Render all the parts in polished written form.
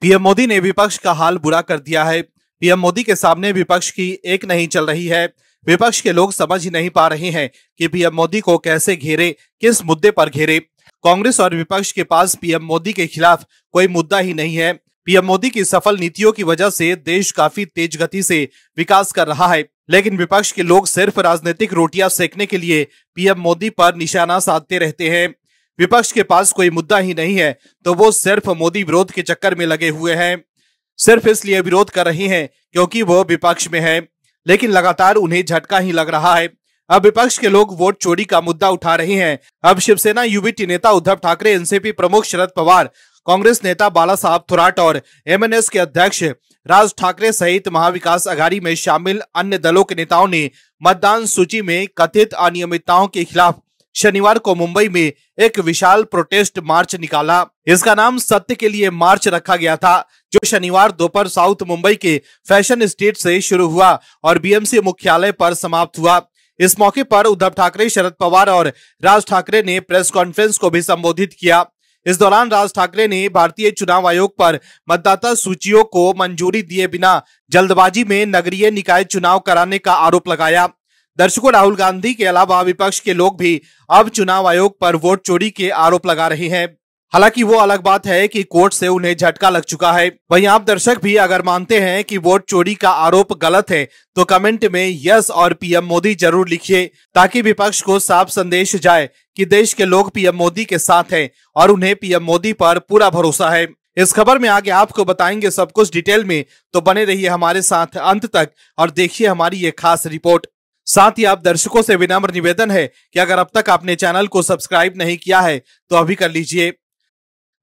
PM Modi ने विपक्ष का हाल बुरा कर दिया है। पीएम मोदी के सामने विपक्ष की एक नहीं चल रही है। विपक्ष के लोग समझ ही नहीं पा रहे हैं कि पीएम मोदी को कैसे घेरे, किस मुद्दे पर घेरे। कांग्रेस और विपक्ष के पास पीएम मोदी के खिलाफ कोई मुद्दा ही नहीं है। पीएम मोदी की सफल नीतियों की वजह से देश काफी तेज गति से विकास कर रहा है, लेकिन विपक्ष के लोग सिर्फ राजनीतिक रोटियां सेकने के लिए पीएम मोदी पर निशाना साधते रहते हैं। विपक्ष के पास कोई मुद्दा ही नहीं है तो वो सिर्फ मोदी विरोध के चक्कर में लगे हुए हैं। सिर्फ इसलिए विरोध कर रहे हैं क्योंकि वो विपक्ष में है, लेकिन लगातार उन्हें झटका ही लग रहा है। अब विपक्ष के लोग वोट चोरी का मुद्दा उठा रहे हैं। अब शिवसेना यूबीटी नेता उद्धव ठाकरे, एनसीपी प्रमुख शरद पवार, कांग्रेस नेता बाला साहब थोराट और एमएनएस के अध्यक्ष राज ठाकरे सहित महाविकास अघाड़ी में शामिल अन्य दलों के नेताओं ने मतदान सूची में कथित अनियमितताओं के खिलाफ शनिवार को मुंबई में एक विशाल प्रोटेस्ट मार्च निकाला। इसका नाम सत्य के लिए मार्च रखा गया था, जो शनिवार दोपहर साउथ मुंबई के फैशन स्ट्रीट से शुरू हुआ और बीएमसी मुख्यालय पर समाप्त हुआ। इस मौके पर उद्धव ठाकरे, शरद पवार और राज ठाकरे ने प्रेस कॉन्फ्रेंस को भी संबोधित किया। इस दौरान राज ठाकरे ने भारतीय चुनाव आयोग पर मतदाता सूचियों को मंजूरी दिए बिना जल्दबाजी में नगरीय निकाय चुनाव कराने का आरोप लगाया। दर्शकों, राहुल गांधी के अलावा विपक्ष के लोग भी अब चुनाव आयोग पर वोट चोरी के आरोप लगा रहे हैं। हालांकि वो अलग बात है कि कोर्ट से उन्हें झटका लग चुका है। वहीं आप दर्शक भी अगर मानते हैं कि वोट चोरी का आरोप गलत है तो कमेंट में यस और पीएम मोदी जरूर लिखिए, ताकि विपक्ष को साफ संदेश जाए कि देश के लोग पीएम मोदी के साथ हैं और उन्हें पीएम मोदी पर पूरा भरोसा है। इस खबर में आगे आपको बताएंगे सब कुछ डिटेल में, तो बने रहिए हमारे साथ अंत तक और देखिए हमारी ये खास रिपोर्ट। साथ ही आप दर्शकों से विनम्र निवेदन है कि अगर अब तक आपने चैनल को सब्सक्राइब नहीं किया है तो अभी कर लीजिए।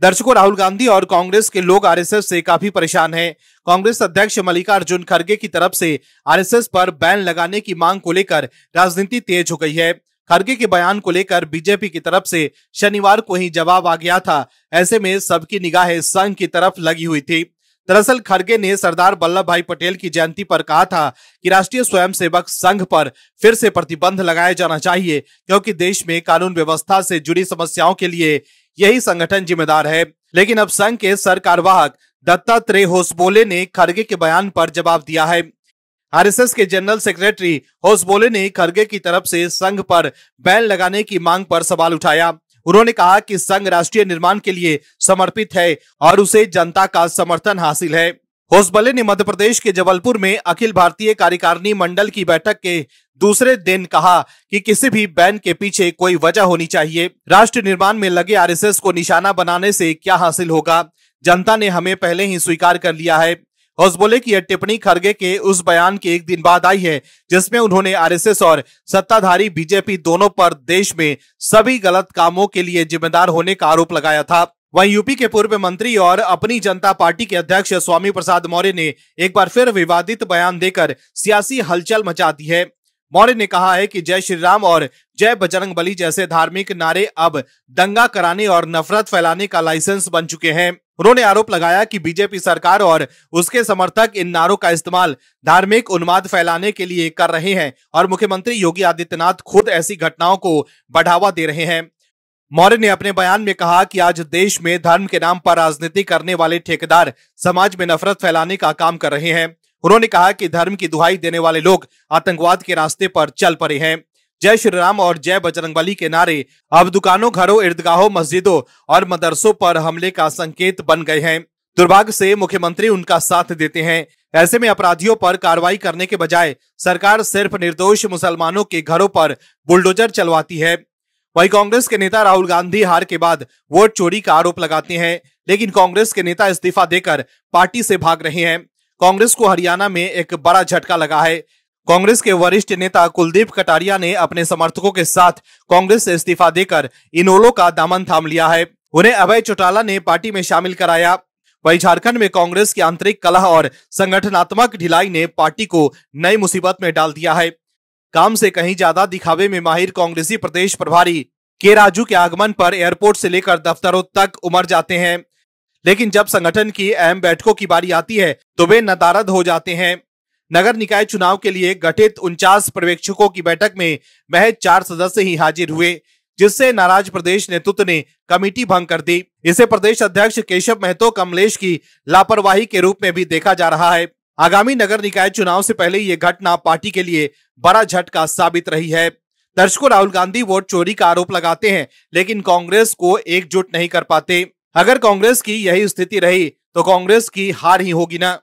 दर्शकों, राहुल गांधी और कांग्रेस के लोग आरएसएस से काफी परेशान हैं। कांग्रेस अध्यक्ष मल्लिकार्जुन खड़गे की तरफ से आरएसएस पर बैन लगाने की मांग को लेकर राजनीति तेज हो गई है। खड़गे के बयान को लेकर बीजेपी की तरफ से शनिवार को ही जवाब आ गया था। ऐसे में सबकी निगाहें संघ की तरफ लगी हुई थी। दरअसल खड़गे ने सरदार वल्लभ भाई पटेल की जयंती पर कहा था कि राष्ट्रीय स्वयंसेवक संघ पर फिर से प्रतिबंध लगाया जाना चाहिए, क्योंकि देश में कानून व्यवस्था से जुड़ी समस्याओं के लिए यही संगठन जिम्मेदार है। लेकिन अब संघ के सरकारवाहक दत्तात्रेय होसबोले ने खड़गे के बयान पर जवाब दिया है। आरएसएस के जनरल सेक्रेटरी होसबोले ने खड़गे की तरफ से संघ पर बैन लगाने की मांग पर सवाल उठाया। उन्होंने कहा कि संघ राष्ट्रीय निर्माण के लिए समर्पित है और उसे जनता का समर्थन हासिल है। होसबोले ने मध्य प्रदेश के जबलपुर में अखिल भारतीय कार्यकारिणी मंडल की बैठक के दूसरे दिन कहा कि किसी भी बैन के पीछे कोई वजह होनी चाहिए। राष्ट्र निर्माण में लगे आरएसएस को निशाना बनाने से क्या हासिल होगा? जनता ने हमें पहले ही स्वीकार कर लिया है। होसबोले की यह टिप्पणी खड़गे के उस बयान के एक दिन बाद आई है जिसमें उन्होंने आरएसएस और सत्ताधारी बीजेपी दोनों पर देश में सभी गलत कामों के लिए जिम्मेदार होने का आरोप लगाया था। वहीं यूपी के पूर्व मंत्री और अपनी जनता पार्टी के अध्यक्ष स्वामी प्रसाद मौर्य ने एक बार फिर विवादित बयान देकर सियासी हलचल मचा दी है। मौर्य ने कहा है कि जय श्री राम और जय बजरंगबली जैसे धार्मिक नारे अब दंगा कराने और नफरत फैलाने का लाइसेंस बन चुके हैं। उन्होंने आरोप लगाया कि बीजेपी सरकार और उसके समर्थक इन नारों का इस्तेमाल धार्मिक उन्माद फैलाने के लिए कर रहे हैं और मुख्यमंत्री योगी आदित्यनाथ खुद ऐसी घटनाओं को बढ़ावा दे रहे हैं। मौर्य ने अपने बयान में कहा कि आज देश में धर्म के नाम पर राजनीति करने वाले ठेकेदार समाज में नफरत फैलाने का काम कर रहे हैं। उन्होंने कहा कि धर्म की दुहाई देने वाले लोग आतंकवाद के रास्ते पर चल पड़े हैं। जय श्री राम और जय बजरंगबली के नारे अब दुकानों, घरों, ईदगाहों, मस्जिदों और मदरसों पर हमले का संकेत बन गए हैं। दुर्भाग्य से मुख्यमंत्री उनका साथ देते हैं। ऐसे में अपराधियों पर कार्रवाई करने के बजाय सरकार सिर्फ निर्दोष मुसलमानों के घरों पर बुलडोजर चलवाती है। वहीं कांग्रेस के नेता राहुल गांधी हार के बाद वोट चोरी का आरोप लगाते हैं, लेकिन कांग्रेस के नेता इस्तीफा देकर पार्टी से भाग रहे हैं। कांग्रेस को हरियाणा में एक बड़ा झटका लगा है। कांग्रेस के वरिष्ठ नेता कुलदीप कटारिया ने अपने समर्थकों के साथ कांग्रेस से इस्तीफा देकर इनेलो का दामन थाम लिया है। उन्हें अभय चौटाला ने पार्टी में शामिल कराया। वहीं झारखंड में कांग्रेस की आंतरिक कलह और संगठनात्मक ढिलाई ने पार्टी को नई मुसीबत में डाल दिया है। काम से कहीं ज्यादा दिखावे में माहिर कांग्रेसी प्रदेश प्रभारी के राजू के आगमन पर एयरपोर्ट से लेकर दफ्तरों तक उमड़ जाते हैं, लेकिन जब संगठन की अहम बैठकों की बारी आती है तो वे नदारद हो जाते हैं। नगर निकाय चुनाव के लिए गठित 49 पर्यवेक्षकों की बैठक में महज 4 सदस्य ही हाजिर हुए, जिससे नाराज प्रदेश नेतृत्व ने कमेटी भंग कर दी। इसे प्रदेश अध्यक्ष केशव महतो कमलेश की लापरवाही के रूप में भी देखा जा रहा है। आगामी नगर निकाय चुनाव से पहले ये घटना पार्टी के लिए बड़ा झटका साबित रही है। दर्शकों, राहुल गांधी वोट चोरी का आरोप लगाते हैं, लेकिन कांग्रेस को एकजुट नहीं कर पाते। अगर कांग्रेस की यही स्थिति रही तो कांग्रेस की हार ही होगी ना।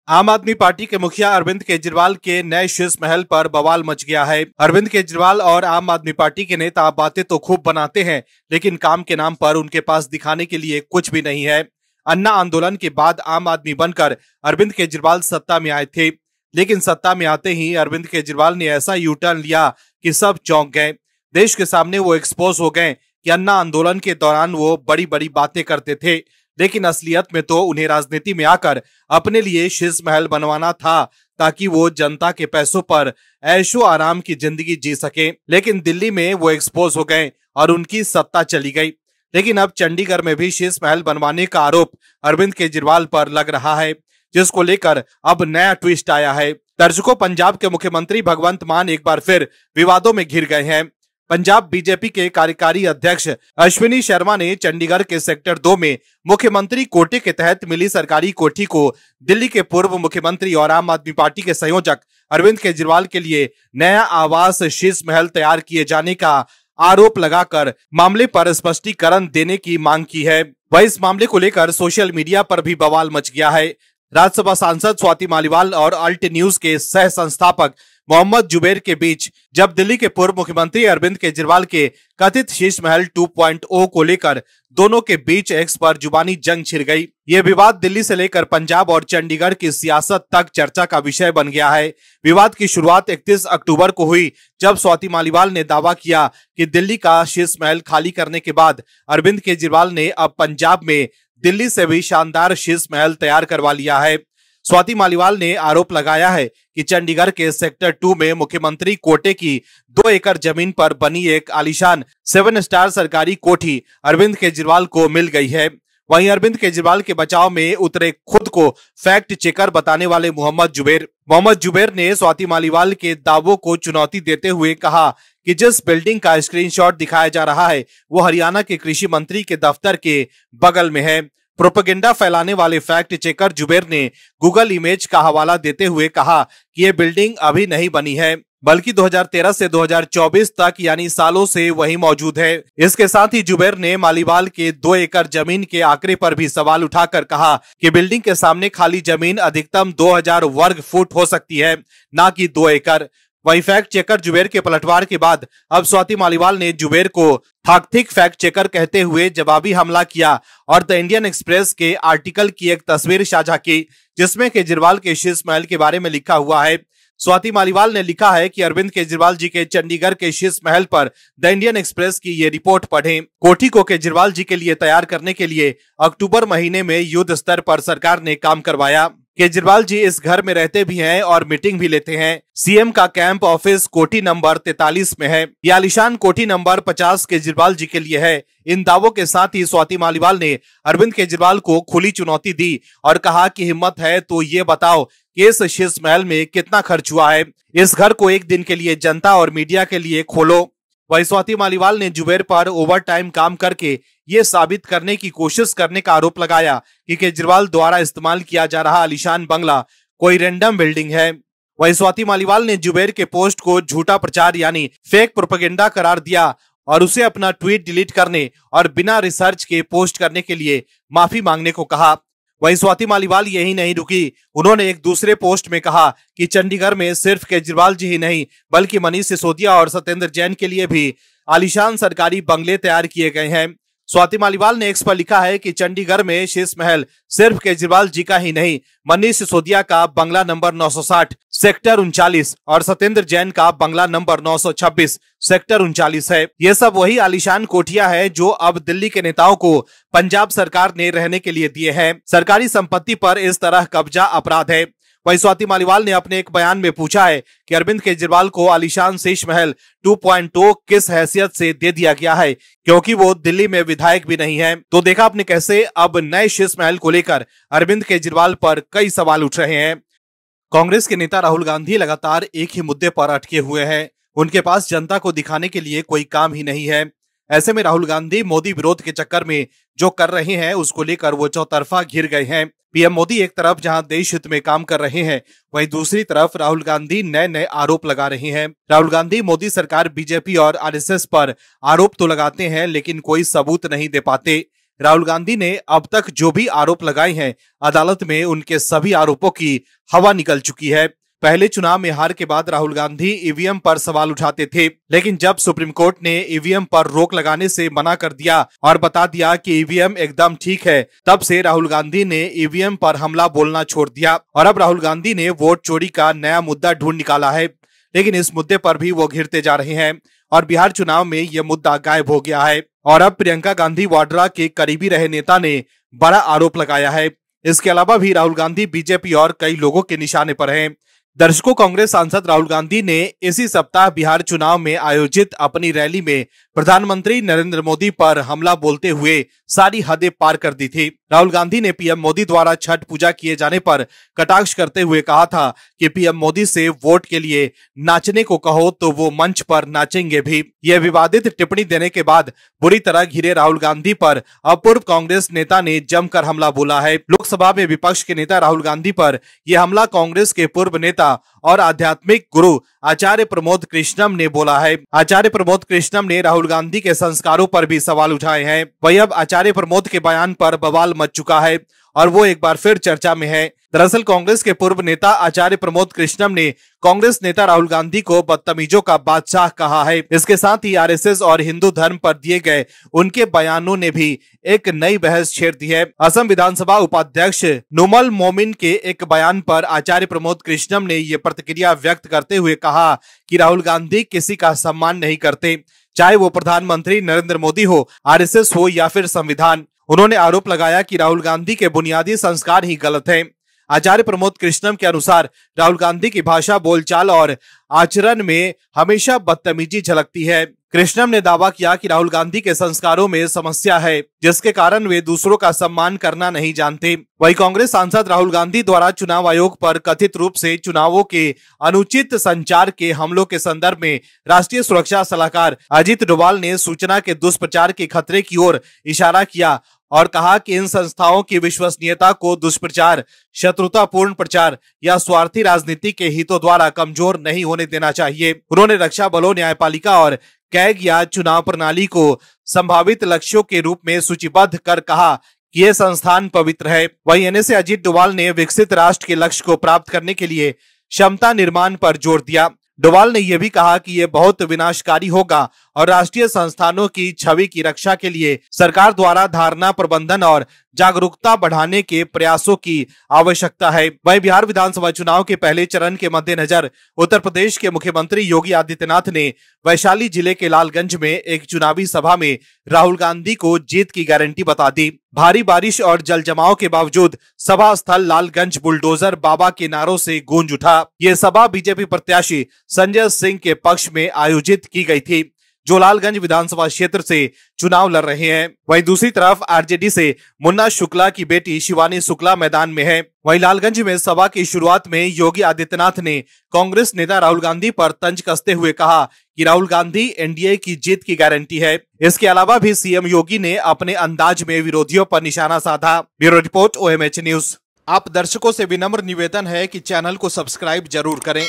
आम आदमी पार्टी के मुखिया अरविंद केजरीवाल के नए शीश महल पर बवाल मच गया है। अरविंद केजरीवाल और आम आदमी पार्टी के नेता बातें तो खूब बनाते हैं, लेकिन काम के नाम पर उनके पास दिखाने के लिए कुछ भी नहीं है। अन्ना आंदोलन के बाद आम आदमी बनकर अरविंद केजरीवाल सत्ता में आए थे, लेकिन सत्ता में आते ही अरविंद केजरीवाल ने ऐसा यू टर्न लिया कि सब चौंक गए। देश के सामने वो एक्सपोज हो गए कि अन्ना आंदोलन के दौरान वो बड़ी बड़ी बातें करते थे, लेकिन असलियत में तो उन्हें राजनीति में आकर अपने लिए शीश महल बनवाना था, ताकि वो जनता के पैसों पर ऐशो आराम की जिंदगी जी सके। लेकिन दिल्ली में वो एक्सपोज हो गए और उनकी सत्ता चली गई। लेकिन अब चंडीगढ़ में भी शीश महल बनवाने का आरोप अरविंद केजरीवाल पर लग रहा है, जिसको लेकर अब नया ट्विस्ट आया है। दर्शकों, पंजाब के मुख्यमंत्री भगवंत मान एक बार फिर विवादों में घिर गए हैं। पंजाब बीजेपी के कार्यकारी अध्यक्ष अश्विनी शर्मा ने चंडीगढ़ के सेक्टर 2 में मुख्यमंत्री कोटे के तहत मिली सरकारी कोठी को दिल्ली के पूर्व मुख्यमंत्री और आम आदमी पार्टी के संयोजक अरविंद केजरीवाल के लिए नया आवास शीश महल तैयार किए जाने का आरोप लगाकर मामले पर स्पष्टीकरण देने की मांग की है। वह इस मामले को लेकर सोशल मीडिया पर भी बवाल मच गया है। राज्यसभा सांसद स्वाति मालीवाल और अल्ट न्यूज के सह संस्थापक मोहम्मद जुबैर के बीच जब दिल्ली के पूर्व मुख्यमंत्री अरविंद केजरीवाल के कथित शीश महल 2.0 को लेकर दोनों के बीच एक्स पर जुबानी जंग छिड़ गई। ये विवाद दिल्ली से लेकर पंजाब और चंडीगढ़ की सियासत तक चर्चा का विषय बन गया है। विवाद की शुरुआत 31 अक्टूबर को हुई, जब स्वाति मालीवाल ने दावा किया कि दिल्ली का शीश महल खाली करने के बाद अरविंद केजरीवाल ने अब पंजाब में दिल्ली से भी शानदार शीश महल तैयार करवा लिया है। स्वाति मालीवाल ने आरोप लगाया है कि चंडीगढ़ के सेक्टर 2 में मुख्यमंत्री कोटे की 2 एकड़ जमीन पर बनी एक आलीशान 7 स्टार सरकारी कोठी अरविंद केजरीवाल को मिल गई है। वहीं अरविंद केजरीवाल के बचाव में उतरे खुद को फैक्ट चेकर बताने वाले मोहम्मद जुबैर ने स्वाति मालीवाल के दावों को चुनौती देते हुए कहा कि जिस बिल्डिंग का स्क्रीनशॉट दिखाया जा रहा है वो हरियाणा के कृषि मंत्री के दफ्तर के बगल में है। प्रोपेगेंडा फैलाने वाले फैक्ट चेकर जुबैर ने गूगल इमेज का हवाला देते हुए कहा कि ये बिल्डिंग अभी नहीं बनी है, बल्कि 2013 से 2024 तक यानी सालों से वही मौजूद है। इसके साथ ही जुबैर ने मालीवाल के 2 एकड़ जमीन के आंकड़े पर भी सवाल उठाकर कहा कि बिल्डिंग के सामने खाली जमीन अधिकतम 2000 वर्ग फुट हो सकती है, ना कि 2 एकड़। वहीं फैक्ट चेकर जुबैर के पलटवार के बाद अब स्वाति मालीवाल ने जुबैर को थाकथिक फैक्ट चेकर कहते हुए जवाबी हमला किया और द इंडियन एक्सप्रेस के आर्टिकल की एक तस्वीर साझा की, जिसमें केजरीवाल के शीश महल के बारे में लिखा हुआ है। स्वाति मालीवाल ने लिखा है कि अरविंद केजरीवाल जी के चंडीगढ़ के शीश महल पर द इंडियन एक्सप्रेस की ये रिपोर्ट पढ़ें। कोठी को केजरीवाल जी के लिए तैयार करने के लिए अक्टूबर महीने में युद्ध स्तर पर सरकार ने काम करवाया। केजरीवाल जी इस घर में रहते भी हैं और मीटिंग भी लेते हैं। सीएम का कैंप ऑफिस कोठी नंबर 43 में है। ये आलीशान कोठी नंबर 50 केजरीवाल जी के लिए है। इन दावों के साथ ही स्वाति मालीवाल ने अरविंद केजरीवाल को खुली चुनौती दी और कहा कि हिम्मत है तो ये बताओ कि इस शीश महल में कितना खर्च हुआ है। इस घर को एक दिन के लिए जनता और मीडिया के लिए खोलो। वही स्वाति मालीवाल ने जुबैर पर ओवर टाइम काम करके ये साबित करने की कोशिश करने का आरोप लगाया कि केजरीवाल द्वारा इस्तेमाल किया जा रहा आलीशान बंगला कोई रैंडम बिल्डिंग है। वही स्वाति मालीवाल ने जुबैर के पोस्ट को झूठा प्रचार यानी फेक प्रोपेगेंडा करार दिया और उसे अपना ट्वीट डिलीट करने और बिना रिसर्च के पोस्ट करने के लिए माफी मांगने को कहा। वहीं स्वाति मालीवाल यही नहीं रुकी, उन्होंने एक दूसरे पोस्ट में कहा कि चंडीगढ़ में सिर्फ केजरीवाल जी ही नहीं बल्कि मनीष सिसोदिया और सत्येंद्र जैन के लिए भी आलीशान सरकारी बंगले तैयार किए गए हैं। स्वाति मालीवाल ने एक्स पर लिखा है कि चंडीगढ़ में शीश महल सिर्फ केजरीवाल जी का ही नहीं, मनीष सिसोदिया का बंगला नंबर 960 सेक्टर 39 और सत्येंद्र जैन का बंगला नंबर 926 सेक्टर 39 है। ये सब वही आलीशान कोठियां हैं जो अब दिल्ली के नेताओं को पंजाब सरकार ने रहने के लिए दिए हैं। सरकारी संपत्ति पर इस तरह कब्जा अपराध है। वही स्वाति मालीवाल ने अपने एक बयान में पूछा है कि अरविंद केजरीवाल को आलीशान शीश महल 2.0 किस हैसियत से दे दिया गया है, क्योंकि वो दिल्ली में विधायक भी नहीं है। तो देखा आपने कैसे अब नए शीश महल को लेकर अरविंद केजरीवाल पर कई सवाल उठ रहे हैं। कांग्रेस के नेता राहुल गांधी लगातार एक ही मुद्दे पर अटके हुए हैं। उनके पास जनता को दिखाने के लिए कोई काम ही नहीं है। ऐसे में राहुल गांधी मोदी विरोध के चक्कर में जो कर रहे हैं उसको लेकर वो चौतरफा घिर गए हैं। पीएम मोदी एक तरफ जहां देश हित में काम कर रहे हैं, वहीं दूसरी तरफ राहुल गांधी नए नए आरोप लगा रहे हैं। राहुल गांधी मोदी सरकार, बीजेपी और आरएसएस पर आरोप तो लगाते हैं लेकिन कोई सबूत नहीं दे पाते। राहुल गांधी ने अब तक जो भी आरोप लगाए हैं, अदालत में उनके सभी आरोपों की हवा निकल चुकी है। पहले चुनाव में हार के बाद राहुल गांधी ईवीएम पर सवाल उठाते थे, लेकिन जब सुप्रीम कोर्ट ने ईवीएम पर रोक लगाने से मना कर दिया और बता दिया कि ईवीएम एकदम ठीक है, तब से राहुल गांधी ने ईवीएम पर हमला बोलना छोड़ दिया और अब राहुल गांधी ने वोट चोरी का नया मुद्दा ढूंढ निकाला है। लेकिन इस मुद्दे पर भी वो घिरते जा रहे हैं और बिहार चुनाव में यह मुद्दा गायब हो गया है और अब प्रियंका गांधी वाड्रा के करीबी रहे नेता ने बड़ा आरोप लगाया है। इसके अलावा भी राहुल गांधी बीजेपी और कई लोगों के निशाने पर हैं। दर्शकों, कांग्रेस सांसद राहुल गांधी ने इसी सप्ताह बिहार चुनाव में आयोजित अपनी रैली में प्रधानमंत्री नरेंद्र मोदी पर हमला बोलते हुए सारी हदें पार कर दी थी। राहुल गांधी ने पीएम मोदी द्वारा छठ पूजा किए जाने पर कटाक्ष करते हुए कहा था कि पीएम मोदी से वोट के लिए नाचने को कहो तो वो मंच पर नाचेंगे भी। यह विवादित टिप्पणी देने के बाद बुरी तरह घिरे राहुल गांधी पर अब पूर्व कांग्रेस नेता ने जमकर हमला बोला है। लोकसभा में विपक्ष के नेता राहुल गांधी पर यह हमला कांग्रेस के पूर्व नेता और आध्यात्मिक गुरु आचार्य प्रमोद कृष्णम ने बोला है। आचार्य प्रमोद कृष्णम ने राहुल गांधी के संस्कारों पर भी सवाल उठाए हैं। वही अब आचार्य प्रमोद के बयान पर बवाल मच चुका है और वो एक बार फिर चर्चा में है। दरअसल कांग्रेस के पूर्व नेता आचार्य प्रमोद कृष्णम ने कांग्रेस नेता राहुल गांधी को बदतमीजों का बादशाह कहा है। इसके साथ ही आरएसएस और हिंदू धर्म पर दिए गए उनके बयानों ने भी एक नई बहस छेड़ दी है। असम विधानसभा उपाध्यक्ष नुमल मोमिन के एक बयान पर आचार्य प्रमोद कृष्णम ने ये प्रतिक्रिया व्यक्त करते हुए कहा कि राहुल गांधी किसी का सम्मान नहीं करते, चाहे वो प्रधानमंत्री नरेंद्र मोदी हो, आरएसएस हो या फिर संविधान। उन्होंने आरोप लगाया कि राहुल गांधी के बुनियादी संस्कार ही गलत हैं। आचार्य प्रमोद कृष्णम के अनुसार राहुल गांधी की भाषा, बोलचाल और आचरण में हमेशा बदतमीजी झलकती है। कृष्णम ने दावा किया कि राहुल गांधी के संस्कारों में समस्या है, जिसके कारण वे दूसरों का सम्मान करना नहीं जानते। वहीं कांग्रेस सांसद राहुल गांधी द्वारा चुनाव आयोग पर कथित रूप से चुनावों के अनुचित संचार के हमलों के संदर्भ में राष्ट्रीय सुरक्षा सलाहकार अजीत डोभाल ने सूचना के दुष्प्रचार के खतरे की ओर इशारा किया और कहा कि इन संस्थाओं की विश्वसनीयता को दुष्प्रचार, शत्रुतापूर्ण प्रचार या स्वार्थी राजनीति के हितों द्वारा कमजोर नहीं होने देना चाहिए। उन्होंने रक्षा बलों, न्यायपालिका और कैग या चुनाव प्रणाली को संभावित लक्ष्यों के रूप में सूचीबद्ध कर कहा कि ये संस्थान पवित्र है। वहीं एनएसए अजीत डोभाल ने विकसित राष्ट्र के लक्ष्य को प्राप्त करने के लिए क्षमता निर्माण पर जोर दिया। डोभाल ने यह भी कहा कि यह बहुत विनाशकारी होगा और राष्ट्रीय संस्थानों की छवि की रक्षा के लिए सरकार द्वारा धारणा प्रबंधन और जागरूकता बढ़ाने के प्रयासों की आवश्यकता है। वहीं बिहार विधानसभा चुनाव के पहले चरण के मद्देनजर उत्तर प्रदेश के मुख्यमंत्री योगी आदित्यनाथ ने वैशाली जिले के लालगंज में एक चुनावी सभा में राहुल गांधी को जीत की गारंटी बता दी। भारी बारिश और जल जमाव के बावजूद सभा स्थल लालगंज बुलडोजर बाबा के नारों से गूंज उठा। ये सभा बीजेपी प्रत्याशी संजय सिंह के पक्ष में आयोजित की गई थी, जो लालगंज विधानसभा क्षेत्र से चुनाव लड़ रहे हैं। वहीं दूसरी तरफ आरजेडी से मुन्ना शुक्ला की बेटी शिवानी शुक्ला मैदान में है। वहीं लालगंज में सभा की शुरुआत में योगी आदित्यनाथ ने कांग्रेस नेता राहुल गांधी पर तंज कसते हुए कहा कि राहुल गांधी एनडीए की जीत की गारंटी है। इसके अलावा भी सीएम योगी ने अपने अंदाज में विरोधियों पर निशाना साधा। Bureau report, OMH news. आप दर्शकों से विनम्र निवेदन है कि चैनल को सब्सक्राइब जरूर करें